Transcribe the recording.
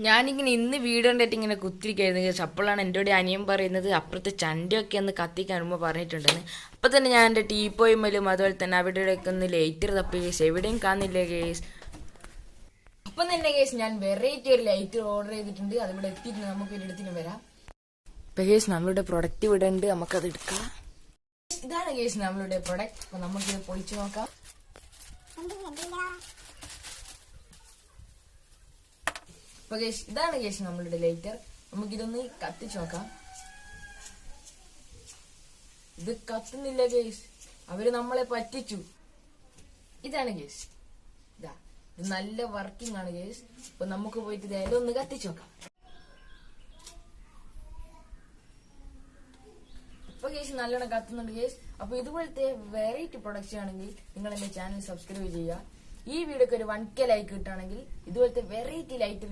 ഞാനിങ്ങനെ ഇന്ന് വീഡിയോ കണ്ടിട്ട് ഇങ്ങനെ കുത്തിരിക്കായിരുന്നു കേസ്. അപ്പോഴാണ് എൻ്റെ കൂടെ അനിയൻ പറയുന്നത് അപ്പുറത്തെ ചണ്ടയൊക്കെ ഒന്ന് കത്തിക്കാണുമ്പോൾ പറഞ്ഞിട്ടുണ്ടെന്ന്. അപ്പം തന്നെ ഞാൻ എൻ്റെ ടീപ്പോയിമ്മലും അതുപോലെ തന്നെ അവിടെയൊക്കെ ഒന്ന് ലൈറ്റർ തപ്പി കേസ്, എവിടെയും കാണുന്നില്ല കേസ്. അപ്പം തന്നെ കേസ് ഞാൻ വെറൈറ്റി ഒരു ലൈറ്റർ ഓർഡർ ചെയ്തിട്ടുണ്ട്. അതിവിടെ എത്തിയിട്ട് നമുക്ക് ഒരിടത്തിന് വരാം. ഇപ്പം കേസ് നമ്മളുടെ പ്രൊഡക്റ്റ് ഇവിടെ ഉണ്ട്, നമുക്കത് എടുക്കാം. ഇതാണ് കേസ് നമ്മളുടെ പ്രൊഡക്റ്റ്. അപ്പം നമുക്കിത് പൊളിച്ചു നോക്കാം. അപ്പൊ കേസ് ഇതാണ് കേസ് നമ്മളുടെ ലൈറ്റർ. നമുക്കിതൊന്ന് കത്തിച്ചു നോക്കാം. ഇത് കത്തുന്നില്ല കേസ്, അവര് നമ്മളെ പറ്റിച്ചു. ഇതാണ് കേസ്, ഇതാ ഇത് നല്ല വർക്കിംഗ് ആണ് കേസ്. അപ്പൊ നമുക്ക് പോയിട്ട് ഇതൊന്ന് കത്തിച്ചു നോക്കാം. ഇപ്പൊ കേസ് നല്ലോണം കത്തുന്നുണ്ട് കേസ്. അപ്പൊ ഇതുപോലത്തെ വെറൈറ്റി പ്രൊഡക്ട്സ് ആണെങ്കിൽ നിങ്ങൾ എന്റെ ചാനൽ സബ്സ്ക്രൈബ് ചെയ്യുക. ഈ വീഡിയോക്ക് ഒരു 1K ലൈക്ക് കിട്ടുകയാണെങ്കിൽ ഇതുപോലത്തെ വെറൈറ്റി ലൈറ്റർ